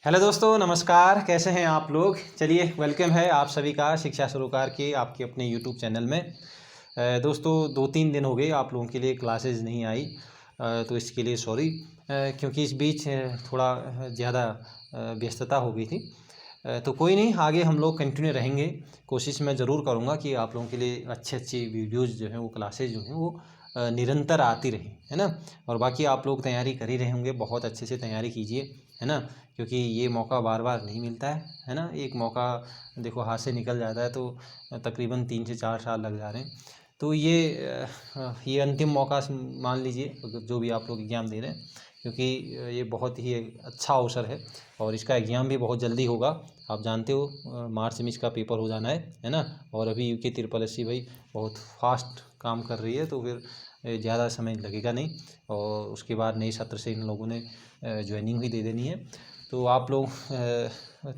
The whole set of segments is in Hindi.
हेलो दोस्तों, नमस्कार। कैसे हैं आप लोग। चलिए, वेलकम है आप सभी का शिक्षा सरोकार के आपके अपने यूट्यूब चैनल में। दोस्तों, 2-3 दिन हो गए आप लोगों के लिए क्लासेस नहीं आई, तो इसके लिए सॉरी, क्योंकि इस बीच थोड़ा ज़्यादा व्यस्तता हो गई थी। तो कोई नहीं, आगे हम लोग कंटिन्यू रहेंगे। कोशिश मैं ज़रूर करूँगा कि आप लोगों के लिए अच्छी अच्छी वीडियोज़ जो हैं, वो क्लासेज जो हैं वो निरंतर आती रहें, है ना। और बाकी आप लोग तैयारी कर ही रहे होंगे, बहुत अच्छे से तैयारी कीजिए, है ना। क्योंकि ये मौका बार बार नहीं मिलता है ना। एक मौका देखो हाथ से निकल जाता है तो तकरीबन 3 से 4 साल लग जा रहे हैं। तो ये अंतिम मौका मान लीजिए, जो भी आप लोग एग्ज़ाम दे रहे हैं, क्योंकि ये बहुत ही अच्छा अवसर है और इसका एग्ज़ाम भी बहुत जल्दी होगा। आप जानते हो, मार्च में इसका पेपर हो जाना है ना। और अभी यूके SSC भाई बहुत फास्ट काम कर रही है, तो फिर ज़्यादा समय लगेगा नहीं। और उसके बाद नए सत्र से इन लोगों ने ज्वाइनिंग भी दे देनी है। तो आप लोग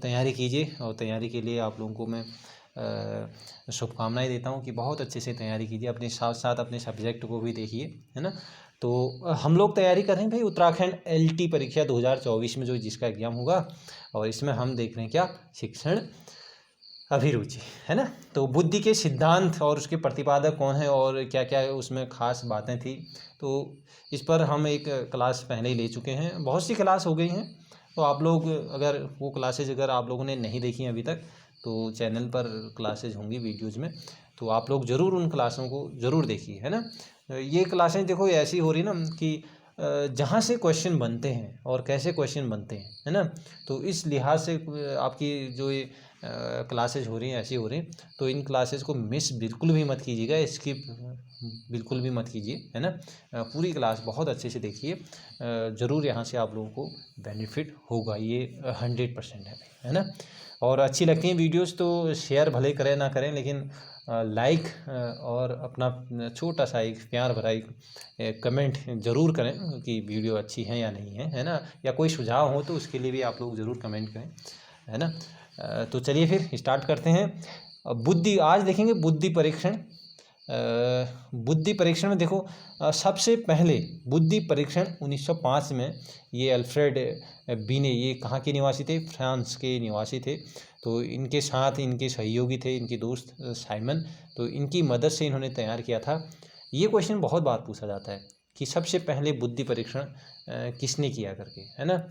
तैयारी कीजिए, और तैयारी के लिए आप लोगों को मैं शुभकामनाएं देता हूँ कि बहुत अच्छे से तैयारी कीजिए। अपने साथ साथ अपने सब्जेक्ट को भी देखिए, है ना। तो हम लोग तैयारी कर रहे हैं भाई उत्तराखंड LT परीक्षा 2024 में, जो जिसका एग्ज़ाम होगा। और इसमें हम देख रहे हैं क्या, शिक्षण अभिरुचि, है ना। तो बुद्धि के सिद्धांत और उसके प्रतिपादक कौन है और क्या क्या उसमें खास बातें थी, तो इस पर हम एक क्लास पहले ही ले चुके हैं। बहुत सी क्लास हो गई हैं। तो आप लोग अगर वो क्लासेज अगर आप लोगों ने नहीं देखी अभी तक, तो चैनल पर क्लासेज होंगी वीडियोज़ में, तो आप लोग ज़रूर उन क्लासों को ज़रूर देखिए, है ना। ये क्लासें देखो ऐसी हो रही ना कि जहाँ से क्वेश्चन बनते हैं और कैसे क्वेश्चन बनते हैं, है ना। तो इस लिहाज से आपकी जो ये क्लासेज हो रही हैं ऐसी हो रही हैं, तो इन क्लासेस को मिस बिल्कुल भी मत कीजिएगा, स्किप बिल्कुल भी मत कीजिए, है ना। पूरी क्लास बहुत अच्छे से देखिए, ज़रूर यहाँ से आप लोगों को बेनिफिट होगा, ये 100% है ना। और अच्छी लगती हैं वीडियोस तो शेयर भले करें ना करें, लेकिन लाइक और अपना छोटा सा एक प्यार भरा एक कमेंट ज़रूर करें कि वीडियो अच्छी है या नहीं है ना। या कोई सुझाव हो तो उसके लिए भी आप लोग ज़रूर कमेंट करें, है ना। तो चलिए फिर स्टार्ट करते हैं। बुद्धि आज देखेंगे, बुद्धि परीक्षण। बुद्धि परीक्षण में देखो, सबसे पहले बुद्धि परीक्षण 1905 में ये अल्फ्रेड बीने, ये कहाँ के निवासी थे, फ्रांस के निवासी थे। तो इनके साथ इनके सहयोगी थे, इनके दोस्त साइमन, तो इनकी मदद से इन्होंने तैयार किया था। ये क्वेश्चन बहुत बार पूछा जाता है कि सबसे पहले बुद्धि परीक्षण किसने किया करके, है ना।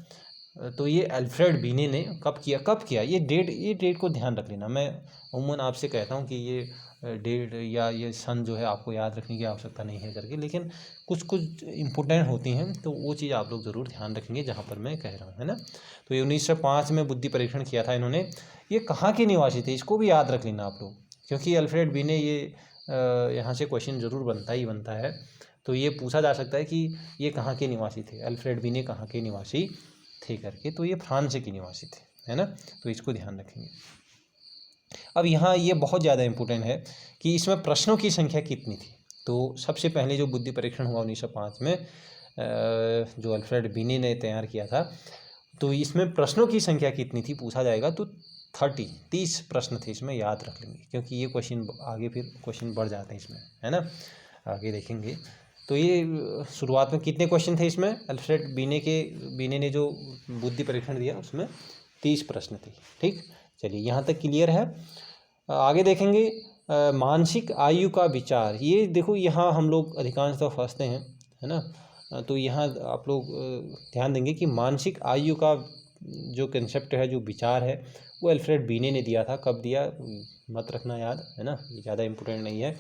तो ये अल्फ्रेड बीने ने कब किया, ये डेट को ध्यान रख लेना। मैं उम्मन आपसे कहता हूँ कि ये डेट या ये सन जो है आपको याद रखने की आवश्यकता नहीं है करके, लेकिन कुछ कुछ इम्पोर्टेंट होती हैं, तो वो चीज़ आप लोग ज़रूर ध्यान रखेंगे जहाँ पर मैं कह रहा हूँ, है ना। तो ये 1905 में बुद्धि परीक्षण किया था इन्होंने। ये कहाँ के निवासी थे, इसको भी याद रख लेना आप लोग, क्योंकि अल्फ्रेड बीने ये यहाँ से क्वेश्चन ज़रूर बनता ही बनता है। तो ये पूछा जा सकता है कि ये कहाँ के निवासी थे, अल्फ्रेड बीने कहाँ के निवासी थे करके। तो ये फ्रांस के निवासी थे, है ना। तो इसको ध्यान रखेंगे। अब यहाँ ये बहुत ज़्यादा इम्पोर्टेंट है कि इसमें प्रश्नों की संख्या कितनी थी। तो सबसे पहले जो बुद्धि परीक्षण हुआ 1905 में, जो अल्फ्रेड बीने ने तैयार किया था, तो इसमें प्रश्नों की संख्या कितनी थी पूछा जाएगा। तो 30 प्रश्न थे इसमें, याद रख लेंगे, क्योंकि ये क्वेश्चन आगे फिर क्वेश्चन बढ़ जाते हैं इसमें, है ना। आगे देखेंगे। तो ये शुरुआत में कितने क्वेश्चन थे इसमें, अल्फ्रेड बीने ने जो बुद्धि परीक्षण दिया उसमें 30 प्रश्न थे। ठीक, चलिए यहाँ तक क्लियर है। आगे देखेंगे, मानसिक आयु का विचार। ये देखो, यहाँ हम लोग अधिकांशतः फंसते हैं, है ना। तो यहाँ आप लोग ध्यान देंगे कि मानसिक आयु का जो कंसेप्ट है, जो विचार है, वो अल्फ्रेड बीने ने दिया था। कब दिया मत रखना याद, है ना, ये ज़्यादा इम्पोर्टेंट नहीं है।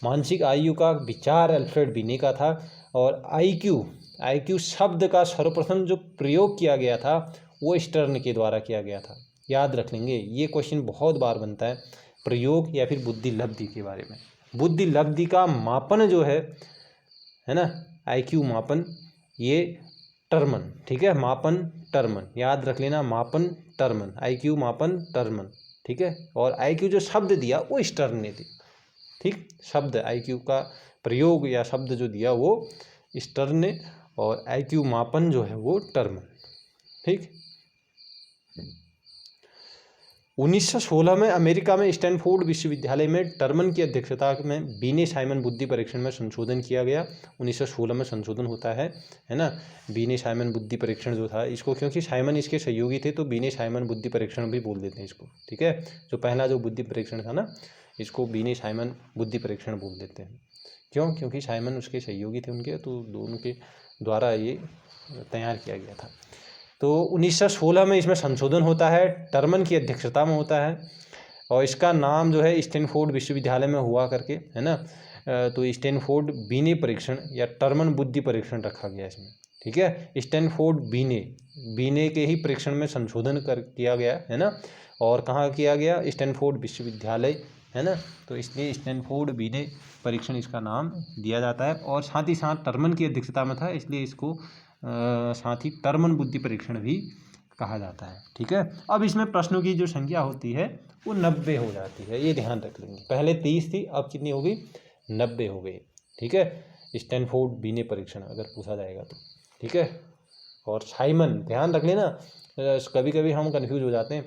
मानसिक आयु का विचार अल्फ्रेड बीने का था। और आईक्यू शब्द का सर्वप्रथम जो प्रयोग किया गया था वो स्टर्न के द्वारा किया गया था। याद रख लेंगे, ये क्वेश्चन बहुत बार बनता है, प्रयोग या फिर बुद्धि लब्धि के बारे में। बुद्धि लब्धि का मापन जो है ना, आईक्यू मापन, ये टर्मन, ठीक है, मापन टर्मन, याद रख लेना, मापन टर्मन, आईक्यू मापन टर्मन, ठीक है। और आईक्यू जो शब्द दिया वो स्टर्न ने दिया, ठीक। शब्द आईक्यू का प्रयोग या शब्द जो दिया वो स्टर्न ने, और आईक्यू मापन जो है वो टर्मन, ठीक। 1916 में अमेरिका में स्टैनफोर्ड विश्वविद्यालय में टर्मन की अध्यक्षता में बीने साइमन बुद्धि परीक्षण में संशोधन किया गया। 1916 में संशोधन होता है ना। बीने साइमन बुद्धि परीक्षण जो था इसको, क्योंकि साइमन इसके सहयोगी थे तो बीने साइमन बुद्धि परीक्षण भी बोल देते हैं इसको, ठीक है। जो पहला जो बुद्धि परीक्षण था ना, इसको बीने साइमन बुद्धि परीक्षण बोल देते हैं। क्यों? क्योंकि साइमन उसके सहयोगी थे उनके, तो दोनों के द्वारा ये तैयार किया गया था। तो 1916 में इसमें संशोधन होता है, टर्मन की अध्यक्षता में होता है, और इसका नाम जो है स्टैनफोर्ड विश्वविद्यालय में हुआ करके, है ना। तो स्टैनफोर्ड बीने परीक्षण या टर्मन बुद्धि परीक्षण रखा गया इसमें, ठीक है। स्टैनफोर्ड बीने के ही परीक्षण में संशोधन किया गया, है ना। और कहाँ किया गया? स्टैनफोर्ड विश्वविद्यालय, है ना। तो इसलिए स्टैनफोर्ड बीने परीक्षण इसका नाम दिया जाता है। और साथ ही साथ टर्मन की अध्यक्षता में था, इसलिए इसको साथ ही टर्मन बुद्धि परीक्षण भी कहा जाता है, ठीक है। अब इसमें प्रश्नों की जो संख्या होती है वो 90 हो जाती है, ये ध्यान रख लेंगे। पहले 30 थी, अब कितनी हो गई? 90 हो गई, ठीक है। स्टैनफोर्ड बीने परीक्षण अगर पूछा जाएगा तो, ठीक है। और साइमन ध्यान रख लेना, कभी कभी हम कंफ्यूज हो जाते हैं।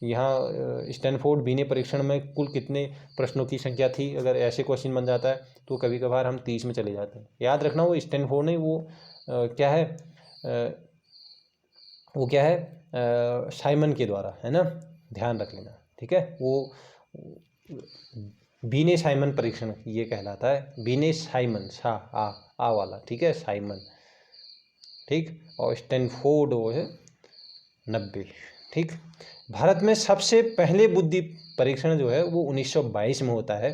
यहाँ स्टैनफोर्ड बीने परीक्षण में कुल कितने प्रश्नों की संख्या थी, अगर ऐसे क्वेश्चन बन जाता है तो कभी कभार हम 30 में चले जाते हैं। याद रखना वो स्टैनफोर्ड नहीं, वो क्या है, वो क्या है, साइमन के द्वारा, है ना। ध्यान रख लेना, ठीक है। वो बीने साइमन परीक्षण ये कहलाता है, बीने साइमन, आ वाला, ठीक है, साइमन, ठीक। और स्टैनफोर्ड वो है 90, ठीक। भारत में सबसे पहले बुद्धि परीक्षण जो है वो 1922 में होता है।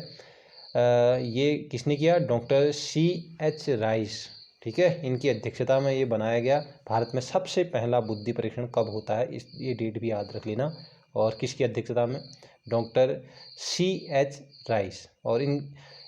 ये किसने किया? Doctor C.H. राइस, ठीक है। इनकी अध्यक्षता में ये बनाया गया। भारत में सबसे पहला बुद्धि परीक्षण कब होता है, ये डेट भी याद रख लेना। और किसकी अध्यक्षता में? Doctor C.H. राइस। और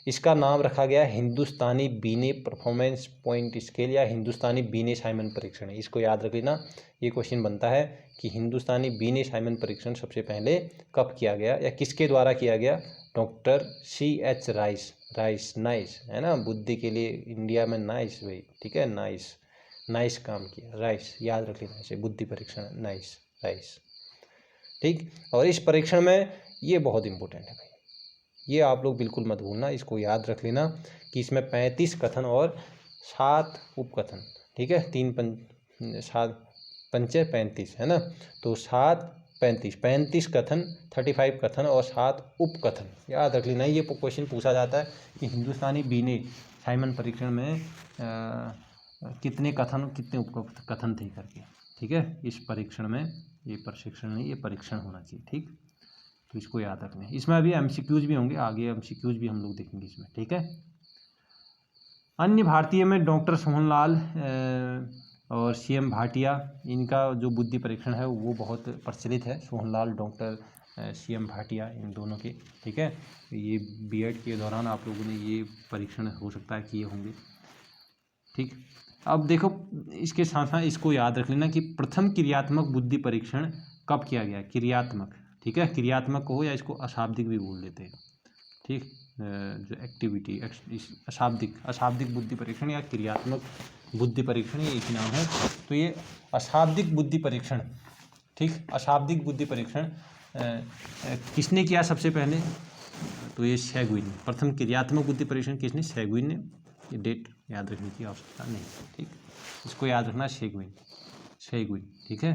इसका नाम रखा गया हिंदुस्तानी बीने परफॉर्मेंस पॉइंट स्केल या हिंदुस्तानी बीने साइमन परीक्षण। इसको याद रख लेना, ये क्वेश्चन बनता है कि हिंदुस्तानी बीने साइमन परीक्षण सबसे पहले कब किया गया या किसके द्वारा किया गया? Doctor C.H. राइस, नाइस, है ना। बुद्धि के लिए इंडिया में नाइस भाई, ठीक है, नाइस काम किया, राइस, याद रख लेना इसे, बुद्धि परीक्षण, नाइस, राइस, ठीक। और इस परीक्षण में ये बहुत इंपॉर्टेंट है भाई, ये आप लोग बिल्कुल मत भूलना, इसको याद रख लेना कि इसमें 35 कथन और 7 उपकथन, ठीक है। 7 पंचे 35, है ना। तो 7 35 कथन, 35 कथन और 7 उपकथन, याद रख लेना। ये क्वेश्चन पूछा जाता है कि हिंदुस्तानी बीने साइमन परीक्षण में कितने कथन कितने उपकथन थे करके, ठीक है। इस परीक्षण में, ये प्रशिक्षण नहीं, ये परीक्षण होना चाहिए, ठीक। तो इसको याद रखना है। इसमें अभी MCQs भी होंगे, आगे MCQs भी हम लोग देखेंगे इसमें, ठीक है। अन्य भारतीय में डॉक्टर सोहनलाल और CM भाटिया, इनका जो बुद्धि परीक्षण है वो बहुत प्रचलित है। सोहनलाल, डॉक्टर CM भाटिया, इन दोनों के, ठीक है। ये B.Ed के दौरान आप लोगों ने ये परीक्षण हो सकता है किए होंगे, ठीक। अब देखो, इसके साथ साथ इसको याद रख लेना कि प्रथम क्रियात्मक बुद्धि परीक्षण कब किया गया? क्रियात्मक, ठीक है। क्रियात्मक को, या इसको अशाब्दिक भी बोल देते हैं, ठीक। जो एक्टिविटी, अशाब्दिक बुद्धि परीक्षण या क्रियात्मक बुद्धि परीक्षण, ये एक नाम है। तो ये अशाब्दिक बुद्धि परीक्षण, ठीक, अशाब्दिक बुद्धि परीक्षण किसने किया सबसे पहले? तो ये सैगुइन। प्रथम क्रियात्मक बुद्धि परीक्षण किसने? सैगुइन ने। ये डेट याद रखने की आवश्यकता नहीं, ठीक। इसको याद रखना, सैगुइन, ठीक है।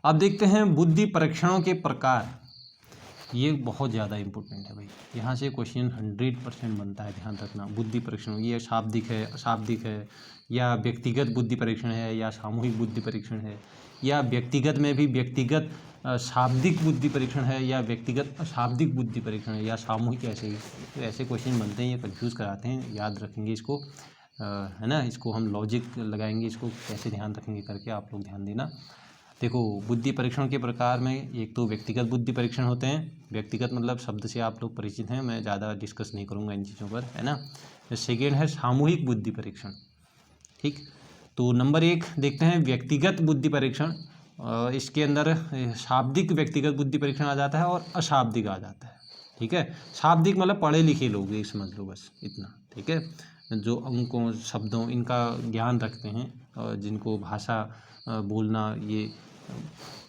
अब देखते हैं बुद्धि परीक्षणों के प्रकार। ये बहुत ज़्यादा इम्पोर्टेंट है भाई, यहाँ से क्वेश्चन 100% बनता है, ध्यान रखना। बुद्धि परीक्षण, ये शाब्दिक है, अशाब्दिक है, या व्यक्तिगत बुद्धि परीक्षण है, या सामूहिक बुद्धि परीक्षण है, या व्यक्तिगत में भी व्यक्तिगत शाब्दिक बुद्धि परीक्षण है, या व्यक्तिगत अशाब्दिक बुद्धि परीक्षण है, या सामूहिक, ऐसे ही। तो ऐसे क्वेश्चन बनते हैं, ये कन्फ्यूज़ कराते हैं, याद रखेंगे इसको, है ना। इसको हम लॉजिक लगाएंगे, इसको कैसे ध्यान रखेंगे करके आप लोग ध्यान देना। देखो, बुद्धि परीक्षण के प्रकार में एक तो व्यक्तिगत बुद्धि परीक्षण होते हैं। व्यक्तिगत मतलब शब्द से आप लोग परिचित हैं, मैं ज़्यादा डिस्कस नहीं करूँगा इन चीज़ों पर, है ना। सेकेंड है सामूहिक बुद्धि परीक्षण, ठीक। तो नंबर 1 देखते हैं व्यक्तिगत बुद्धि परीक्षण। इसके अंदर शाब्दिक व्यक्तिगत बुद्धि परीक्षण आ जाता है और अशाब्दिक आ जाता है, ठीक है। शाब्दिक मतलब पढ़े लिखे लोग, ये समझ लो बस इतना, ठीक है। जो अंकों, शब्दों, इनका ज्ञान रखते हैं, और जिनको भाषा बोलना ये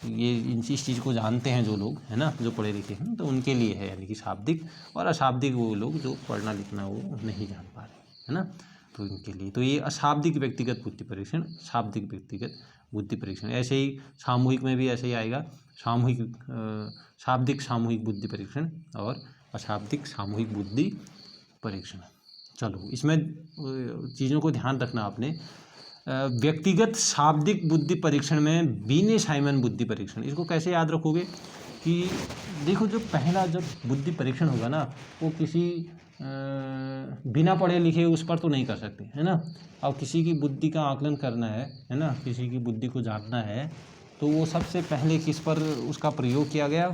ये इस चीज़ को जानते हैं जो लोग, है ना, जो पढ़े लिखे हैं, तो उनके लिए है, यानी कि शाब्दिक। और अशाब्दिक वो लोग जो पढ़ना लिखना वो नहीं जान पा रहे, है ना, तो इनके लिए। तो ये अशाब्दिक व्यक्तिगत बुद्धि परीक्षण, शाब्दिक व्यक्तिगत बुद्धि परीक्षण। ऐसे ही सामूहिक में भी ऐसे ही आएगा, शाब्दिक सामूहिक बुद्धि परीक्षण और अशाब्दिक सामूहिक बुद्धि परीक्षण। चलो, इसमें चीज़ों को ध्यान रखना आपने। व्यक्तिगत शाब्दिक बुद्धि परीक्षण में बीने साइमन बुद्धि परीक्षण, इसको कैसे याद रखोगे कि देखो, जो पहला जब बुद्धि परीक्षण होगा ना, वो किसी बिना पढ़े लिखे उस पर तो नहीं कर सकते, है ना। अब किसी की बुद्धि का आकलन करना है ना, किसी की बुद्धि को जानना है, तो वो सबसे पहले किस पर उसका प्रयोग किया गया,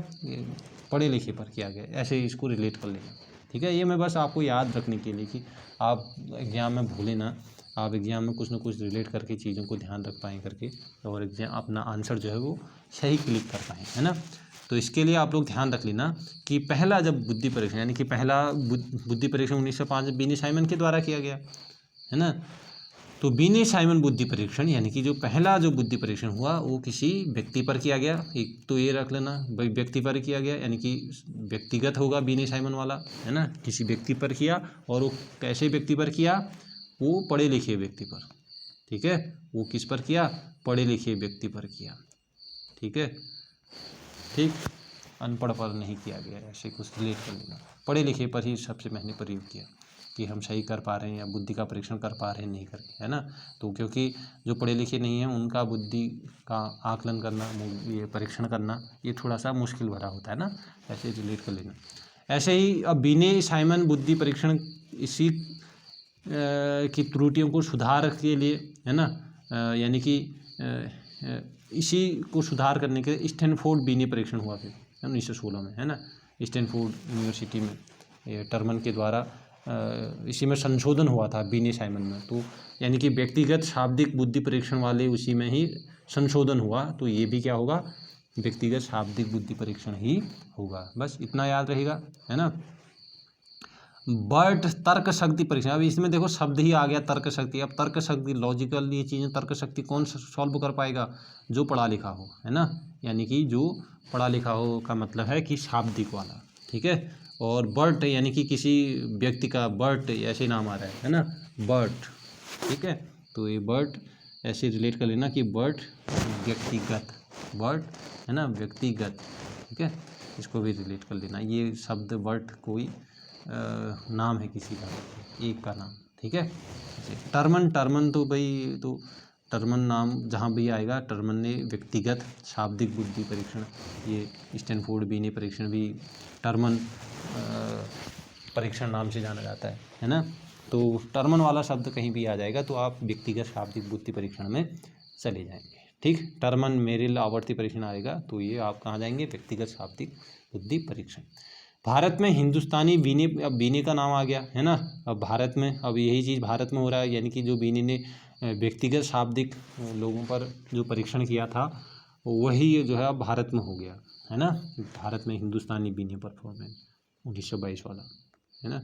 पढ़े लिखे पर किया गया। ऐसे इसको रिलेट कर लेना, ठीक है। ये मैं बस आपको याद रखने के लिए कि आप एग्जाम में भूलें ना, आप एग्जाम में कुछ ना कुछ रिलेट करके चीज़ों को ध्यान रख पाएँ करके, और एग्जाम अपना आंसर जो है वो सही क्लिक कर पाएँ, है ना। तो इसके लिए आप लोग ध्यान रख लेना कि पहला जब बुद्धि परीक्षण, यानी कि पहला बुद्धि परीक्षण 1905 में बीने साइमन के द्वारा किया गया, है ना। तो बीने साइमन बुद्धि परीक्षण, यानी कि जो पहला जो बुद्धि परीक्षण हुआ वो किसी व्यक्ति पर किया गया। एक तो ये रख लेना भाई, व्यक्ति पर किया गया, यानी कि व्यक्तिगत होगा बीने साइमन वाला, है ना, किसी व्यक्ति पर किया। और वो कैसे व्यक्ति पर किया, वो पढ़े लिखे व्यक्ति पर, ठीक है। वो किस पर किया, पढ़े लिखे व्यक्ति पर किया, ठीक है, ठीक। अनपढ़ पर नहीं किया गया, ऐसे कुछ रिलेट कर लेना। पढ़े लिखे पर ही सबसे पहले प्रयोग किया कि हम सही कर पा रहे हैं या बुद्धि का परीक्षण कर पा रहे हैं नहीं करके, है ना। तो क्योंकि जो पढ़े लिखे नहीं हैं उनका बुद्धि का आकलन करना, ये परीक्षण करना, ये थोड़ा सा मुश्किल भरा होता है ना, ऐसे रिलेट कर लेना। ऐसे ही अब बीने साइमन बुद्धि परीक्षण इसी की त्रुटियों को सुधार के लिए, है ना, यानी कि इसी को सुधार करने के लिए स्टैनफोर्ड बीने परीक्षण हुआ फिर 1916 में, है ना, स्टैनफोर्ड यूनिवर्सिटी में, टर्मन के द्वारा इसी में संशोधन हुआ था बीने साइमन में। तो यानी कि व्यक्तिगत शाब्दिक बुद्धि परीक्षण वाले उसी में ही संशोधन हुआ, तो ये भी क्या होगा, व्यक्तिगत शाब्दिक बुद्धि परीक्षण ही होगा। बस इतना याद रहेगा, है ना। बर्ट तर्क शक्ति परीक्षण, अब इसमें देखो शब्द ही आ गया तर्क शक्ति। अब तर्क शक्ति, लॉजिकल ये चीज़ें, तर्क शक्ति कौन सॉल्व कर पाएगा, जो पढ़ा लिखा हो, है ना, यानी कि जो पढ़ा लिखा हो का मतलब है कि शाब्दिक वाला, ठीक है। और बर्ट यानी कि किसी व्यक्ति का, बर्ट ऐसे नाम आ रहा है ना, बर्ट, ठीक है। तो ये बर्ट ऐसे रिलेट कर लेना कि बर्ट व्यक्तिगत, बर्ट, है ना, व्यक्तिगत, ठीक है। इसको भी रिलेट कर लेना। ये शब्द बर्ट कोई नाम है किसी का, एक का नाम, ठीक है। टर्मन, टर्मन तो भाई, तो टर्मन नाम जहाँ भी आएगा, टर्मन ने व्यक्तिगत शाब्दिक बुद्धि परीक्षण, ये स्टैनफोर्ड बीने परीक्षण भी टर्मन परीक्षण नाम से जाना जाता है ना। तो टर्मन वाला शब्द कहीं भी आ जाएगा तो आप व्यक्तिगत शाब्दिक बुद्धि परीक्षण में चले जाएंगे, ठीक। टर्मन मेरिल आवर्ती परीक्षण आएगा तो ये आप कहाँ जाएंगे, व्यक्तिगत शाब्दिक बुद्धि परीक्षण। भारत में हिंदुस्तानी बीने, अब बीने का नाम आ गया, है ना। अब भारत में, अब यही चीज़ भारत में हो रहा है, यानी कि जो बीने ने व्यक्तिगत शाब्दिक लोगों पर जो परीक्षण किया था वही जो है अब भारत में हो गया, है ना। भारत में हिंदुस्तानी बीने परफॉर्मेंस 1922 वाला, है ना,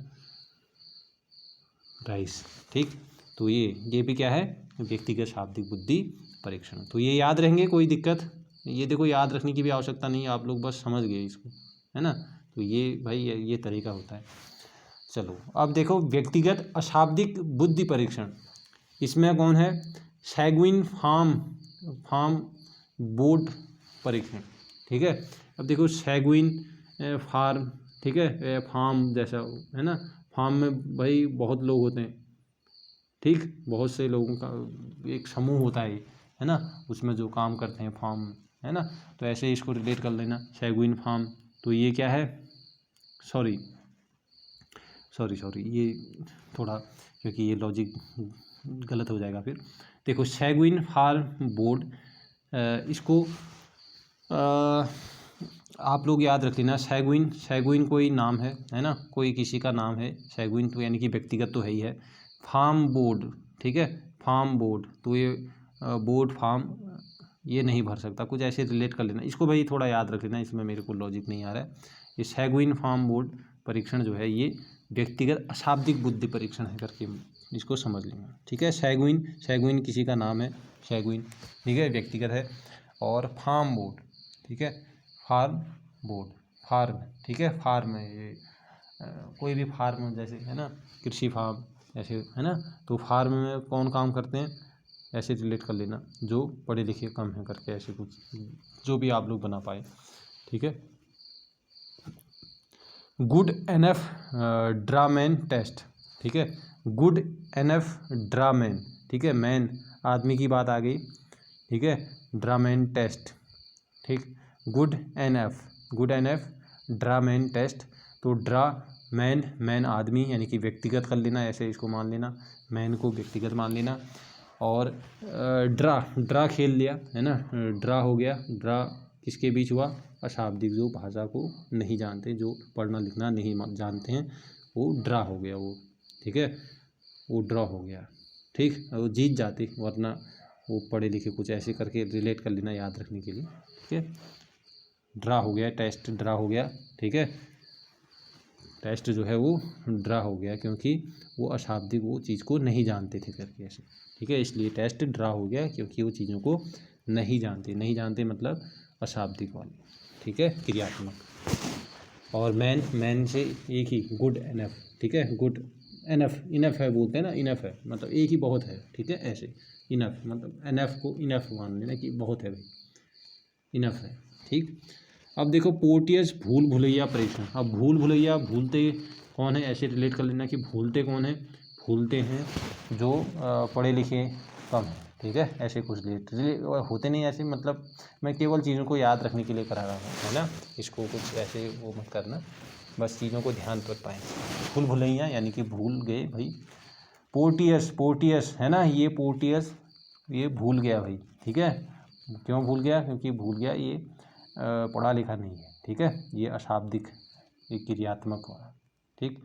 राइस, ठीक। तो ये भी क्या है, व्यक्तिगत शाब्दिक बुद्धि परीक्षण। तो ये याद रहेंगे, कोई दिक्कत, ये देखो याद रखने की भी आवश्यकता नहीं है, आप लोग बस समझ गए इसको, है ना। तो ये भाई ये तरीका होता है। चलो अब देखो व्यक्तिगत अशाब्दिक बुद्धि परीक्षण, इसमें कौन है, सैगविन फार्म बोर्ड परीक्षण, ठीक है। अब देखो सैगविन फार्म, ठीक है, फार्म जैसा, है ना, फार्म में भाई बहुत लोग होते हैं, ठीक, बहुत से लोगों का एक समूह होता है ना, उसमें जो काम करते हैं फार्म, है ना। तो ऐसे इसको रिलेट कर लेना, सैगविन फार्म। तो ये क्या है, सॉरी ये थोड़ा, क्योंकि ये लॉजिक गलत हो जाएगा फिर। देखो सैगविन फार्म बोर्ड, इसको आप लोग याद रख लेना। सैगविन कोई नाम है ना, कोई किसी का नाम है, सैगविन तो यानी कि व्यक्तिगत तो है ही है। फार्म बोर्ड, ठीक है, फार्म बोर्ड, तो ये बोर्ड फार्म ये नहीं भर सकता, कुछ ऐसे रिलेट कर लेना। इसको भाई थोड़ा याद रख लेना, इसमें मेरे को लॉजिक नहीं आ रहा है। ये सैगविन फार्म बोर्ड परीक्षण जो है ये व्यक्तिगत अशाब्दिक बुद्धि परीक्षण है करके इसको समझ लेना, ठीक है। सैगविन किसी का नाम है, सैगविन, ठीक है, व्यक्तिगत है। और फार्म बोर्ड, ठीक है, फार्म बोर्ड, फार्म, ठीक है, फार्म है ये कोई भी फार्म जैसे है ना, कृषि फार्म ऐसे है ना, तो फार्म में कौन काम करते हैं, ऐसे रिलेट कर लेना, जो पढ़े लिखे कम है करके, ऐसे कुछ जो भी आप लोग बना पाए, ठीक है। गुड एनएफ ड्रामैन टेस्ट, ठीक है, गुड एनएफ ड्रामैन, ठीक है, मैन आदमी की बात आ गई, ठीक है, ड्रामैन टेस्ट, ठीक, गुड एनएफ ड्रामैन टेस्ट, तो ड्रा मैन, मैन आदमी यानी कि व्यक्तिगत कर लेना, ऐसे इसको मान लेना, मैन को व्यक्तिगत मान लेना, और ड्रा खेल लिया है ना, ड्रा हो गया, ड्रा किसके बीच हुआ, अशाब्दिक, जो भाषा को नहीं जानते, जो पढ़ना लिखना नहीं जानते हैं, वो ड्रा हो गया वो, ठीक है, वो ड्रा हो गया, ठीक, वो जीत जाते, वरना वो पढ़े लिखे कुछ ऐसे करके रिलेट कर लेना याद रखने के लिए, ठीक है। ड्रा हो गया, टेस्ट ड्रा हो गया, ठीक है, टेस्ट जो है वो ड्रा हो गया क्योंकि वो अशाब्दिक वो चीज़ को नहीं जानते थे करके ऐसे, ठीक है, इसलिए टेस्ट ड्रा हो गया क्योंकि वो चीज़ों को नहीं जानते मतलब अशाब्दिक वाले, ठीक है, क्रियात्मक। और मैन से एक ही गुड एनएफ, ठीक है, गुड एनएफ, इनफ है बोलते हैं ना, इनफ है मतलब एक ही बहुत है, ठीक है, ऐसे इनफ मतलब एनएफ को इनफ मान लेना कि बहुत है भाई, इनफ है, ठीक। अब देखो पोर्टियस भूल भुलैया परीक्षण, अब भूल भुलैया, भूलते कौन है, ऐसे रिलेट कर लेना कि भूलते कौन है, भूलते हैं जो पढ़े लिखे कम है, ठीक है, ऐसे कुछ रिलेट होते नहीं ऐसे, मतलब मैं केवल चीज़ों को याद रखने के लिए करा रहा हूँ, है ना, इसको कुछ ऐसे वो मत करना, बस चीज़ों को ध्यान रख पाएँ। भूल भुलैया यानी कि भूल गए भाई, पोर्टियस है ना, ये पोर्टियस ये भूल गया भाई, ठीक है, क्यों भूल गया, क्योंकि भूल गया ये पढ़ा लिखा नहीं है, ठीक है, ये अशाब्दिक, ये क्रियात्मक हुआ, ठीक,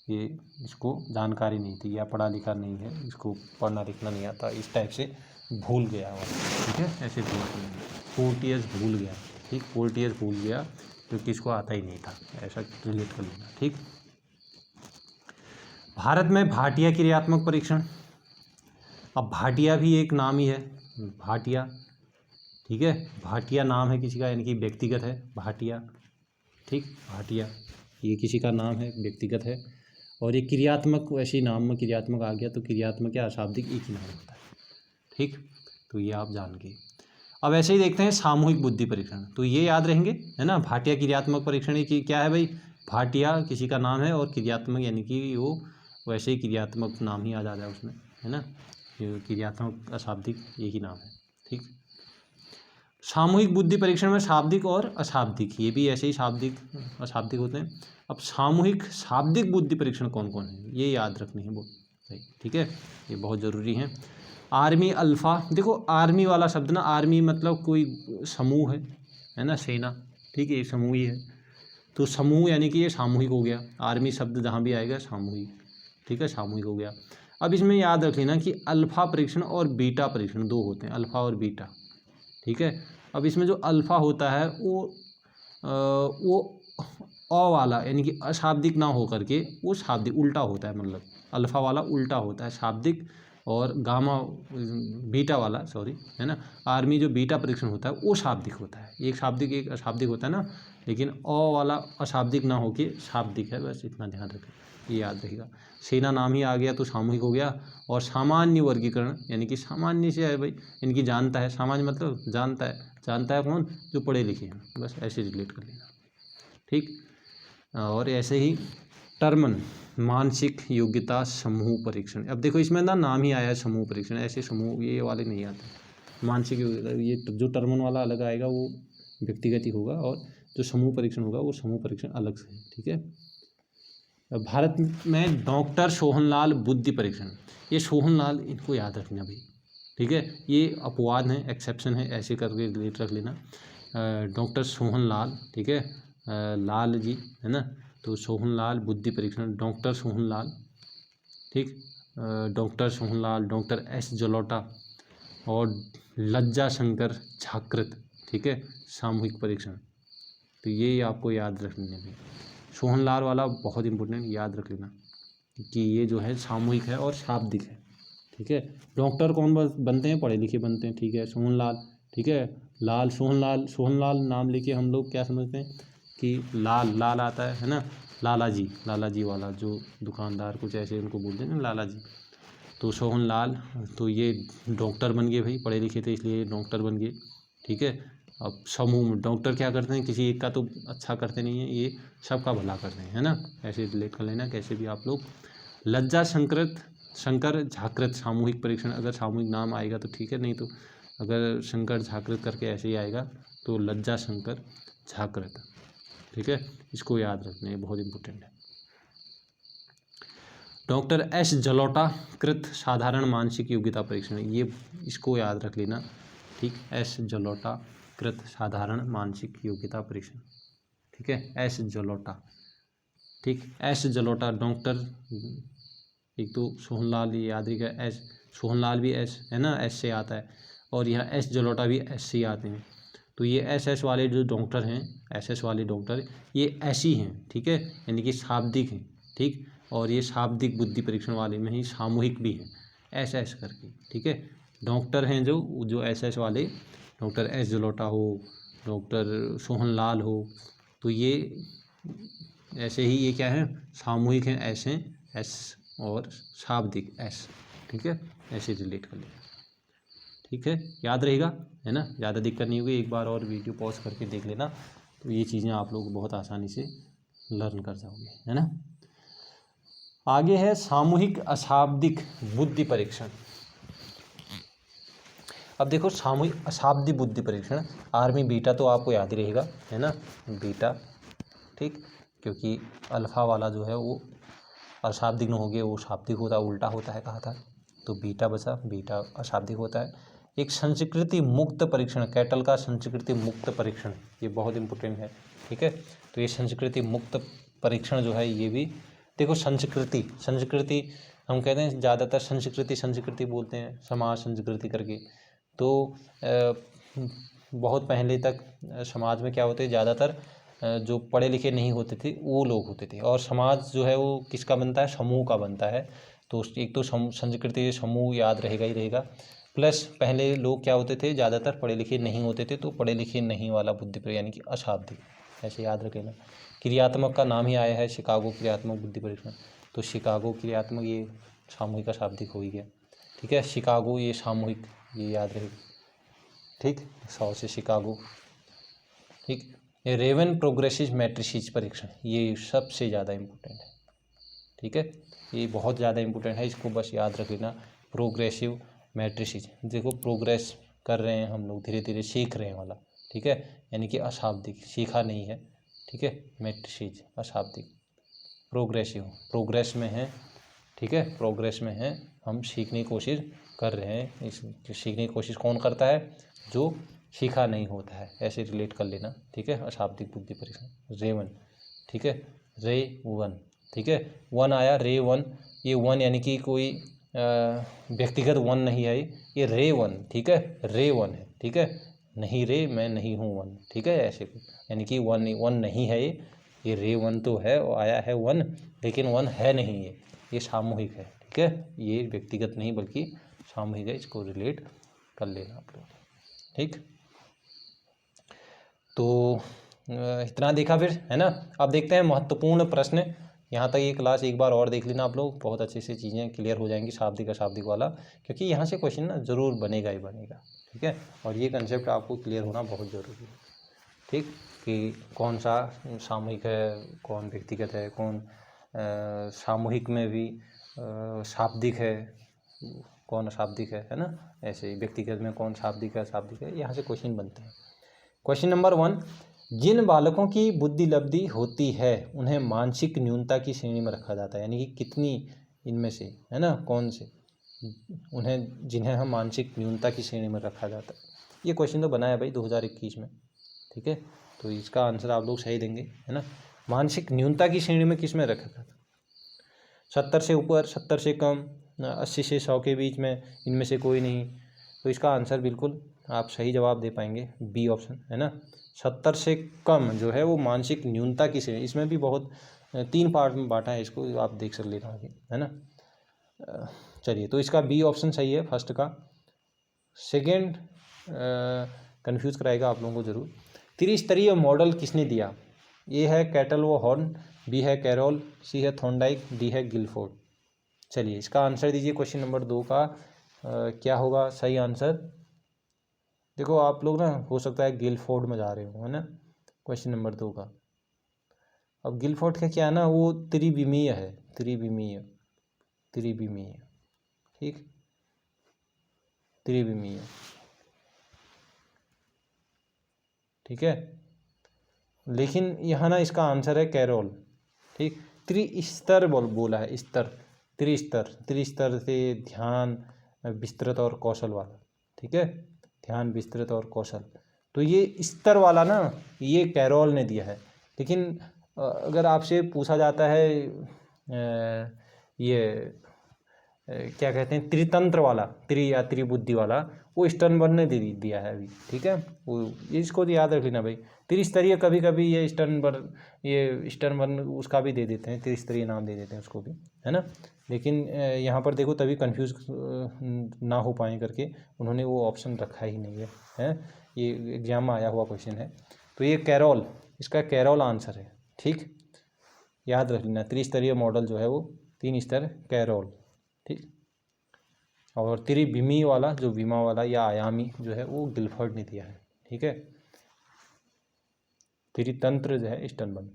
ये इसको जानकारी नहीं थी या पढ़ा लिखा नहीं है, इसको पढ़ना लिखना नहीं आता, इस टाइप से भूल गया हुआ, ठीक है, ऐसे भूल गया, पोर्टियस भूल गया, ठीक, पोर्टियस भूल गया क्योंकि इसको आता ही नहीं था, ऐसा रिलेट कर लेना, ठीक। भारत में भाटिया क्रियात्मक परीक्षण, अब भाटिया भी एक नाम ही है, भाटिया, ठीक है, भाटिया नाम है किसी का यानी कि व्यक्तिगत है, भाटिया, ठीक, भाटिया ये किसी का नाम है, व्यक्तिगत है, और ये क्रियात्मक, वैसे ही नाम में क्रियात्मक आ गया तो क्रियात्मक या अशाब्दिक एक ही नाम होता है, ठीक, तो ये आप जान गए। अब ऐसे ही देखते हैं सामूहिक बुद्धि परीक्षण, तो ये याद रहेंगे है ना, भाटिया क्रियात्मक परीक्षण की क्या है भाई, भाटिया किसी का नाम है और क्रियात्मक यानी कि वो वैसे ही क्रियात्मक नाम ही आ जाता है उसमें, है ना, क्रियात्मक अशाब्दिक एक ही नाम है, ठीक। सामूहिक बुद्धि परीक्षण में शाब्दिक और अशाब्दिक, ये भी ऐसे ही शाब्दिक अशाब्दिक होते हैं। अब सामूहिक शाब्दिक बुद्धि परीक्षण कौन कौन है, ये याद रखनी है वो भाई, ठीक है, ये बहुत ज़रूरी है। आर्मी अल्फ़ा, देखो आर्मी वाला शब्द ना, आर्मी मतलब कोई समूह है ना, सेना, ठीक है, ये समूह ही है, तो समूह यानी कि ये सामूहिक हो गया, आर्मी शब्द जहाँ भी आएगा सामूहिक, ठीक है, सामूहिक हो गया। अब इसमें याद रख लेना कि अल्फ़ा परीक्षण और बीटा परीक्षण दो होते हैं, अल्फ़ा और बीटा, ठीक है। अब इसमें जो अल्फ़ा होता है वो अ वाला यानी कि अशाब्दिक ना हो करके वो शाब्दिक उल्टा होता है, मतलब अल्फ़ा वाला उल्टा होता है शाब्दिक, और गामा बीटा वाला सॉरी है ना, आर्मी जो बीटा परीक्षण होता है वो शाब्दिक होता है, एक शाब्दिक एक अशाब्दिक होता है ना, लेकिन अ वाला अशाब्दिक ना होके शाब्दिक है, बस इतना ध्यान रखें, ये याद रहेगा। सेना नाम ही आ गया तो सामूहिक हो गया, और सामान्य वर्गीकरण यानी कि सामान्य से है भाई, इनकी जानता है, सामान्य मतलब जानता है कौन, जो पढ़े लिखे हैं, बस ऐसे रिलेट कर लेना, ठीक। और ऐसे ही टर्मन मानसिक योग्यता समूह परीक्षण, अब देखो इसमें ना नाम ही आया है समूह परीक्षण, ऐसे समूह ये वाले नहीं आते, मानसिक योग्यता ये जो टर्मन वाला अलग आएगा वो व्यक्तिगत ही होगा, और जो समूह परीक्षण होगा वो समूह परीक्षण अलग से है, ठीक है। भारत में डॉक्टर सोहनलाल बुद्धि परीक्षण, ये सोहनलाल इनको याद रखना भाई, ठीक है, ये अपवाद है, एक्सेप्शन है, ऐसे करके रिलेट रख लेना, डॉक्टर सोहनलाल, ठीक है, लाल जी है ना, तो सोहनलाल बुद्धि परीक्षण, डॉक्टर सोहनलाल, ठीक, doctor Sohanlal, doctor S Jalota और लज्जा शंकर झाकृत, ठीक है, सामूहिक परीक्षण, तो ये आपको याद रखने में, सोहनलाल वाला बहुत इंपॉर्टेंट, याद रख लेना कि ये जो है सामूहिक है और शाब्दिक है, ठीक है। डॉक्टर कौन बनते हैं, पढ़े लिखे बनते हैं, ठीक है, सोहनलाल ठीक है। लाल, सोहनलाल, सोहनलाल नाम लेके हम लोग क्या समझते हैं कि लाल, लाल आता है ना, लाला जी, लाला जी वाला जो दुकानदार कुछ ऐसे उनको बोलते हैं ना, लाला जी। तो सोहनलाल, तो ये डॉक्टर बन गए भाई, पढ़े लिखे थे इसलिए डॉक्टर बन गए। ठीक है। अब समूह में डॉक्टर क्या करते हैं, किसी एक का तो अच्छा करते नहीं है, ये सबका भला करते हैं, है ना। ऐसे रिलेट कर लेना कैसे भी आप लोग। लज्जा शंकर झाकृत सामूहिक परीक्षण, अगर सामूहिक नाम आएगा तो ठीक है, नहीं तो अगर शंकर झाकृत करके ऐसे ही आएगा तो लज्जा शंकर झाकृत। ठीक है, इसको याद रखना, ये बहुत इंपॉर्टेंट है। डॉक्टर एस जलोटा कृत साधारण मानसिक योग्यता परीक्षण, ये इसको याद रख लेना। ठीक, एस जलोटा कृत साधारण मानसिक योग्यता परीक्षण। ठीक है, एस जलोटा। ठीक, एस जलोटा डॉक्टर, एक तो सोहनलाल, ये याद रखिएगा, एस सोहनलाल भी एस है ना, एस से आता है, और यहाँ एस जलोटा भी एस से आते हैं। तो ये एस वाले जो डॉक्टर हैं, एस वाले डॉक्टर, ये ऐसी हैं। ठीक है, यानी कि शाब्दिक हैं। ठीक, और ये शाब्दिक बुद्धि परीक्षण वाले में ही सामूहिक भी है, एस करके। ठीक है, डॉक्टर हैं जो एस वाले, डॉक्टर एस जलोटा हो, डॉक्टर सोहनलाल हो, तो ये ऐसे ही, ये क्या है, सामूहिक हैं, ऐसे एस और शाब्दिक एस। ठीक है, ऐसे रिलेट कर लेना। ठीक है, याद रहेगा, है ना, ज़्यादा दिक्कत नहीं होगी। एक बार और वीडियो पॉज करके देख लेना, तो ये चीज़ें आप लोग बहुत आसानी से लर्न कर जाओगे, है ना। आगे है सामूहिक अशाब्दिक बुद्धि परीक्षण। अब देखो, सामूहिक अशाब्दिक बुद्धि परीक्षण, आर्मी बीटा तो आपको याद ही रहेगा, है ना, बीटा। ठीक, क्योंकि अल्फा वाला जो है वो अशाब्दिक न हो गया, वो शाब्दिक होता है, उल्टा होता है, कहा था। तो बीटा बचा, बीटा अशाब्दिक होता है। एक संस्कृति मुक्त परीक्षण, कैटल का संस्कृति मुक्त परीक्षण, ये बहुत इंपॉर्टेंट है। ठीक है, तो ये संस्कृति मुक्त परीक्षण जो है, ये भी देखो, संस्कृति हम कहते हैं ज़्यादातर संस्कृति बोलते हैं, समाज संस्कृति करके। तो बहुत पहले तक समाज में क्या होते, ज़्यादातर जो पढ़े लिखे नहीं होते थे वो लोग होते थे, और समाज जो है वो किसका बनता है, समूह का बनता है। तो एक तो संस्कृति समूह याद रहेगा ही रहेगा, प्लस पहले लोग क्या होते थे, ज़्यादातर पढ़े लिखे नहीं होते थे, तो पढ़े लिखे नहीं वाला बुद्धि परीक्षण, यानी कि अशाब्दिक, ऐसे याद रख लेना। क्रियात्मक का नाम ही आया है, शिकागो क्रियात्मक बुद्धि परीक्षण। तो शिकागो क्रियात्मक, ये सामूहिक अशाब्दिक हो ही गया। ठीक है, शिकागो ये सामूहिक, ये याद रहेगा। ठीक, 100 से शिकागो। ठीक, ये रेवन प्रोग्रेसिव मैट्रिसेस परीक्षण, ये सबसे ज़्यादा इम्पोर्टेंट है। ठीक है, ये बहुत ज़्यादा इम्पोर्टेंट है, इसको बस याद रख लेना। प्रोग्रेसिव मैट्रिसेस, देखो प्रोग्रेस कर रहे हैं हम लोग, धीरे धीरे सीख रहे हैं वाला। ठीक है, यानी कि अशाब्दिक, सीखा नहीं है। ठीक है, मैट्रिसेस अशाब्दिक, प्रोग्रेसिव प्रोग्रेस में है। ठीक है, प्रोग्रेस में है, हम सीखने की कोशिश कर रहे हैं। इस सीखने की कोशिश कौन करता है, जो सीखा नहीं होता है, ऐसे रिलेट कर लेना। ठीक है, अशाब्दिक बुद्धि परीक्षण रेवन। ठीक है, रे वन। ठीक है, वन आया, रे वन, ये वन यानी कि कोई व्यक्तिगत वन नहीं है, ये रे वन। ठीक है, रे वन है। ठीक है, नहीं रे, मैं नहीं हूँ वन। ठीक है, ऐसे यानी कि वन नहीं है, ये रे वन तो है, आया है वन, लेकिन वन है नहीं, ये सामूहिक है। ठीक है, ये व्यक्तिगत नहीं बल्कि सामूहिक है, इसको रिलेट कर लेना आप लोग। ठीक, तो इतना देखा फिर, है ना। अब देखते हैं महत्वपूर्ण प्रश्न। यहाँ तक ये क्लास एक बार और देख लेना आप लोग, बहुत अच्छे से चीज़ें क्लियर हो जाएंगी, शाब्दिक अशाब्दिक वाला, क्योंकि यहाँ से क्वेश्चन ना ज़रूर बनेगा ही बनेगा। ठीक है, और ये कंसेप्ट आपको क्लियर होना बहुत ज़रूरी है। ठीक, कि कौन सा सामूहिक है, कौन व्यक्तिगत है, कौन सामूहिक में भी शाब्दिक है, कौन अशाब्दिक है ना। ऐसे ही व्यक्तिगत में कौन शाब्दिक है, अशाब्दिक है, यहाँ से क्वेश्चन बनते हैं। क्वेश्चन नंबर 1, जिन बालकों की बुद्धि लब्धि होती है उन्हें मानसिक न्यूनता की श्रेणी में रखा जाता है, यानी कि कितनी इनमें से, है ना, कौन से उन्हें, जिन्हें हम मानसिक न्यूनता की श्रेणी में रखा जाता है। ये क्वेश्चन तो बनाया भाई 2021 में। ठीक है, तो इसका आंसर आप लोग सही देंगे, है ना। मानसिक न्यूनता की श्रेणी में किस में रखा था, 70 से ऊपर, 70 से कम, 80 से 100 के बीच में, इनमें से कोई नहीं। तो इसका आंसर बिल्कुल आप सही जवाब दे पाएंगे, बी ऑप्शन, है ना। 70 से कम जो है वो मानसिक न्यूनता की श्रेणी, इसमें भी बहुत 3 पार्ट में बांटा है इसको, आप देख सकते लेना आगे, है ना। चलिए, तो इसका बी ऑप्शन सही है फर्स्ट का। सेकेंड कंफ्यूज कराएगा आप लोगों को ज़रूर। त्रिस्तरीय मॉडल किसने दिया? ए है कैटल व हॉर्न, बी है कैरोल, सी है थॉर्नडाइक, डी है गिलफोर्ड। चलिए इसका आंसर दीजिए। क्वेश्चन नंबर 2 का क्या होगा सही आंसर? देखो आप लोग ना हो सकता है गिलफोर्ड में जा रहे हो, है ना, क्वेश्चन नंबर 2 का। अब गिलफोर्ड का क्या है ना, वो त्रिविमीय है, त्रिविमीय, ठीक, त्रिविमीय, ठीक है। लेकिन यहाँ ना इसका आंसर है कैरोल, ठीक। त्रिस्तर बोला है, स्तर, त्रिस्तर से ध्यान, विस्तृत और कौशल वाला, ठीक है, ध्यान, विस्तृत और कौशल। तो ये स्तर वाला ना ये कैरोल ने दिया है। लेकिन अगर आपसे पूछा जाता है ये क्या कहते हैं त्रितंत्र वाला, या त्रिबुद्धि वाला, वो स्टर्नबर्ग ने दिया है अभी, ठीक है। वो इसको तो याद रख लेना भाई। त्रिस्तरीय कभी कभी ये स्टर्नबर्ग उसका भी दे देते हैं, त्रिस्तरीय नाम दे देते हैं उसको भी, है ना। लेकिन यहाँ पर देखो तभी कंफ्यूज ना हो पाए करके उन्होंने वो ऑप्शन रखा ही नहीं है, ये एग्जाम में आया हुआ क्वेश्चन है। तो ये कैरोल, इसका कैरोल आंसर है, ठीक, याद रख लेना। त्रिस्तरीय मॉडल जो है वो 3 स्तर कैरोल, ठीक। और त्रिविमीय वाला जो विमा वाला या आयामी जो है वो गिलफोर्ड ने दिया है, ठीक है। त्रितंत्र जो है स्टर्नबर्ग,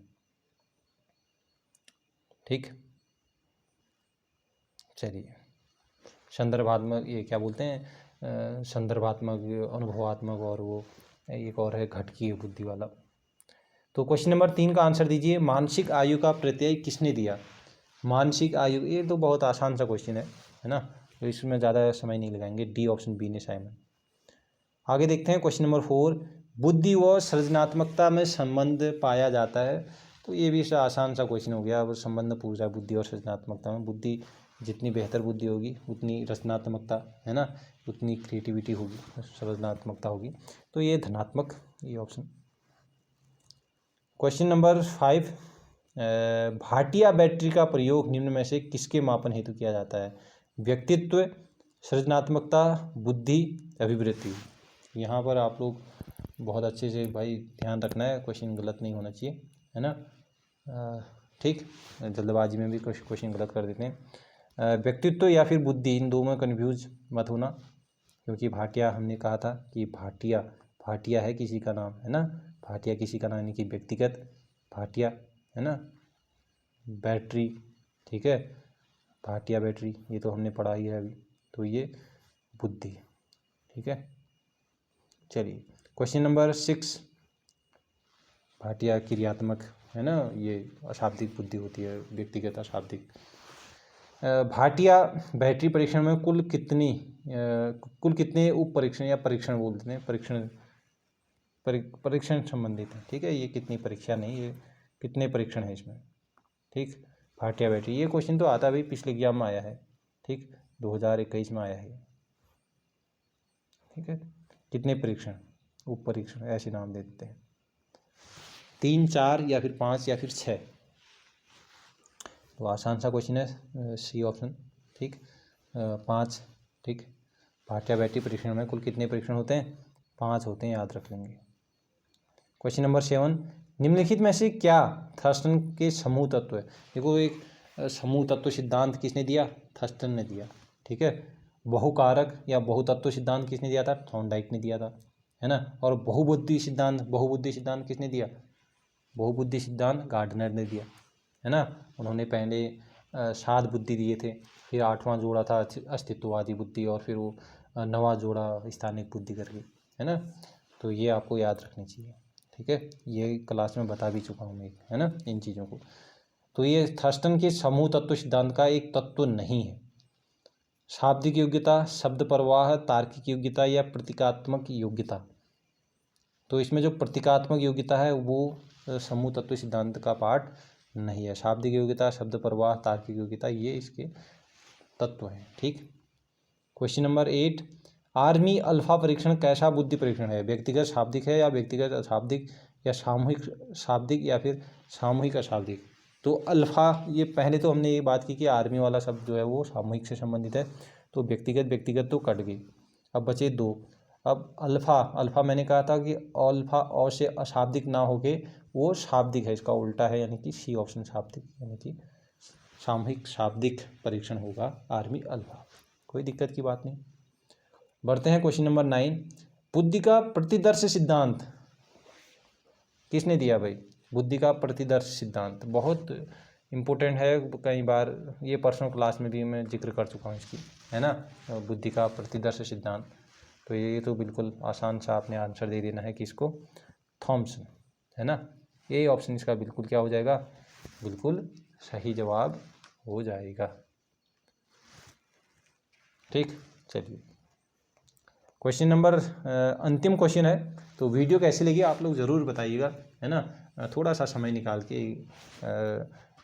ठीक। चलिए संदर्भात्मक, ये क्या बोलते हैं, संदर्भात्मक, अनुभवात्मक, और वो एक और है घटकीय बुद्धि वाला। तो क्वेश्चन नंबर 3 का आंसर दीजिए। मानसिक आयु का प्रत्यय किसने दिया? मानसिक आयु, ये तो बहुत आसान सा क्वेश्चन है ना, तो इसमें ज़्यादा समय नहीं लगाएंगे। डी ऑप्शन बी ने साइमन। आगे देखते हैं क्वेश्चन नंबर 4। बुद्धि व सृजनात्मकता में संबंध पाया जाता है। तो ये भी आसान सा क्वेश्चन हो गया। अब संबंध पूछ रहा है बुद्धि और सृजनात्मकता में। बुद्धि जितनी बेहतर बुद्धि होगी उतनी रचनात्मकता, है ना, उतनी क्रिएटिविटी होगी, सृजनात्मकता होगी। तो ये धनात्मक, ये option. Question number 5। Bhatia battery का प्रयोग निम्न में से किसके मापन हेतु किया जाता है? व्यक्तित्व, सृजनात्मकता, बुद्धि, अभिवृत्ति। यहाँ पर आप लोग बहुत अच्छे से भाई ध्यान रखना है, क्वेश्चन गलत नहीं होना चाहिए, है ना, ठीक। जल्दबाजी में भी कुछ क्वेश्चन गलत कर देते हैं। व्यक्तित्व या फिर बुद्धि, इन दो में कन्फ्यूज मत होना, क्योंकि भाटिया हमने कहा था कि भाटिया है किसी का नाम, है ना, भाटिया किसी का नाम, यानी कि व्यक्तिगत भाटिया, है ना। बैटरी, ठीक है, भाटिया बैटरी, ये तो हमने पढ़ा ही है अभी। तो ये बुद्धि, ठीक है। चलिए क्वेश्चन नंबर 6। भाटिया क्रियात्मक, है ना, ये अशाब्दिक बुद्धि होती है, व्यक्तिगत अशाब्दिक। भाटिया बैटरी परीक्षण में कुल कितने उप परीक्षण या परीक्षण बोलते हैं, परीक्षण संबंधित है, ठीक है। ये कितनी परीक्षा नहीं, ये कितने परीक्षण है इसमें, ठीक। भाटिया बैटरी, ये क्वेश्चन तो आता भी पिछले एग्जाम में आया है, ठीक, 2021 में आया है, ठीक है। कितने परीक्षण, उप परीक्षण ऐसे नाम दे देते हैं, 3, 4 या फिर 5 या फिर 6। तो आसान सा क्वेश्चन है, सी ऑप्शन, ठीक, 5, ठीक। भाटिया बैटरी परीक्षण में कुल कितने परीक्षण होते हैं? 5 होते हैं, याद रख लेंगे। Question number 7। निम्नलिखित में से क्या थर्स्टन के समूह तत्व है? देखो एक समूह तत्व सिद्धांत किसने दिया? थर्स्टन ने दिया, ठीक है। बहुकारक या बहुतत्व सिद्धांत किसने दिया था? थॉर्नडाइक ने दिया था, है ना। और बहुबुद्धि सिद्धांत किसने दिया? बहुबुद्धि सिद्धांत गार्डनर ने दिया, है ना। उन्होंने पहले 7 बुद्धि दिए थे, फिर 8वां जोड़ा था अस्तित्ववादी बुद्धि, और फिर वो 9वां जोड़ा स्थानिक बुद्धि करके, है ना। तो ये आपको याद रखनी चाहिए, ठीक है। ये क्लास में बता भी चुका हूँ मैं, है ना, इन चीज़ों को। तो ये थर्स्टन के समूह तत्व सिद्धांत का एक तत्व नहीं है। शाब्दिक योग्यता, शब्द प्रवाह, तार्किक योग्यता या प्रतीकात्मक योग्यता। तो इसमें जो प्रतीकात्मक योग्यता है वो समूह तत्व सिद्धांत का पार्ट नहीं है। शाब्दिक योग्यता, शब्द प्रवाह, तार्किक योग्यता, ये इसके तत्व हैं, ठीक। Question number 8। आर्मी अल्फा परीक्षण कैसा बुद्धि परीक्षण है? व्यक्तिगत शाब्दिक है या व्यक्तिगत अशाब्दिक, या सामूहिक शाब्दिक, या फिर सामूहिक अशाब्दिक? तो अल्फा, ये पहले तो हमने ये बात की कि आर्मी वाला शब्द जो है वो सामूहिक से संबंधित है, तो व्यक्तिगत तो कट गई। अब बचे 2, अब अल्फ़ा मैंने कहा था कि अल्फ़ा अ से अशाब्दिक ना होके वो शाब्दिक है, इसका उल्टा है, यानी कि सी ऑप्शन शाब्दिक, यानी कि सामूहिक शाब्दिक परीक्षण होगा आर्मी अल्फ़ा। कोई दिक्कत की बात नहीं। बढ़ते हैं क्वेश्चन नंबर 9। बुद्धि का प्रतिदर्श सिद्धांत किसने दिया भाई? बुद्धि का प्रतिदर्श सिद्धांत बहुत इम्पोर्टेंट है, कई बार ये पर्सनल क्लास में भी मैं जिक्र कर चुका हूँ इसकी, है ना। बुद्धि का प्रतिदर्श सिद्धांत, तो ये तो बिल्कुल आसान सा आपने आंसर दे देना है कि इसको थॉमसन, है ना। ये ऑप्शन इसका बिल्कुल क्या हो जाएगा? बिल्कुल सही जवाब हो जाएगा। ठीक, चलिए क्वेश्चन नंबर अंतिम क्वेश्चन है। तो वीडियो कैसी लगी आप लोग ज़रूर बताइएगा, है ना। थोड़ा सा समय निकाल के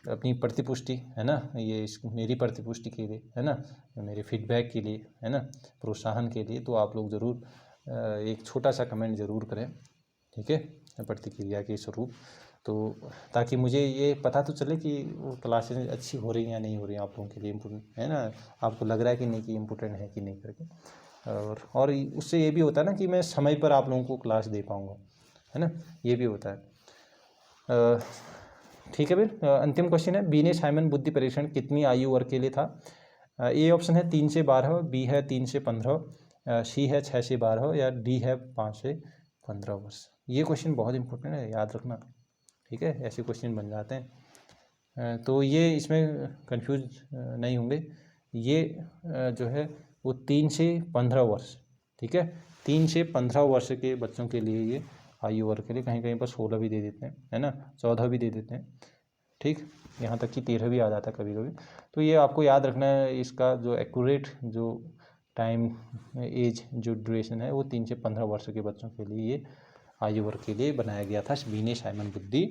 अपनी प्रतिपुष्टि, है ना, ये मेरी प्रतिपुष्टि के लिए, है ना, मेरे फीडबैक के लिए, है ना, प्रोत्साहन के लिए, तो आप लोग ज़रूर एक छोटा सा कमेंट ज़रूर करें, ठीक है, प्रतिक्रिया के स्वरूप, तो ताकि मुझे ये पता तो चले कि वो क्लासेस अच्छी हो रही हैं या नहीं हो रही हैं आप लोगों के लिए इम्पोर्टेंट, है ना, आपको लग रहा है कि नहीं कि इम्पोर्टेंट है कि नहीं करके। और उससे ये भी होता है ना कि मैं समय पर आप लोगों को क्लास दे पाऊँगा, है ना, ये भी होता है। ठीक है फिर अंतिम क्वेश्चन है, बीने साइमन बुद्धि परीक्षण कितनी आयु वर्ग के लिए था? ए ऑप्शन है 3 से 12, बी है 3 से 15, सी है 6 से 12 या डी है 5 से 15 वर्ष। ये क्वेश्चन बहुत इंपॉर्टेंट है, याद रखना, ठीक है, ऐसे क्वेश्चन बन जाते हैं। तो ये इसमें कंफ्यूज नहीं होंगे, ये जो है वो 3 से 15 वर्ष, ठीक है, 3 से 15 वर्ष के बच्चों के लिए ये आयु वर्ग के लिए, कहीं कहीं पर 16 भी दे देते हैं, है ना, 14 भी दे देते हैं, ठीक, यहाँ तक कि 13 भी आ जाता है कभी कभी। तो ये आपको याद रखना है, इसका जो एक्यूरेट जो टाइम एज जो ड्यूरेशन है वो 3 से 15 वर्ष के बच्चों के लिए ये आयु वर्ग के लिए बनाया गया था, बीने साइमन बुद्धि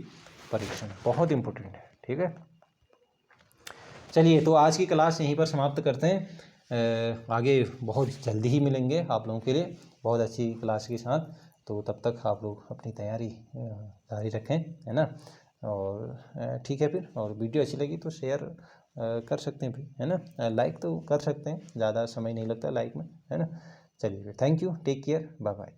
परीक्षण, बहुत इंपॉर्टेंट है, ठीक है। चलिए तो आज की क्लास यहीं पर समाप्त करते हैं, आगे बहुत जल्दी ही मिलेंगे आप लोगों के लिए बहुत अच्छी क्लास के साथ। तो तब तक आप लोग अपनी तैयारी जारी रखें, है ना, और ठीक है फिर, और वीडियो अच्छी लगी तो शेयर कर सकते हैं भी, है ना, लाइक तो कर सकते हैं, ज़्यादा समय नहीं लगता लाइक में, है ना। चलिए, thank you, take care, bye bye.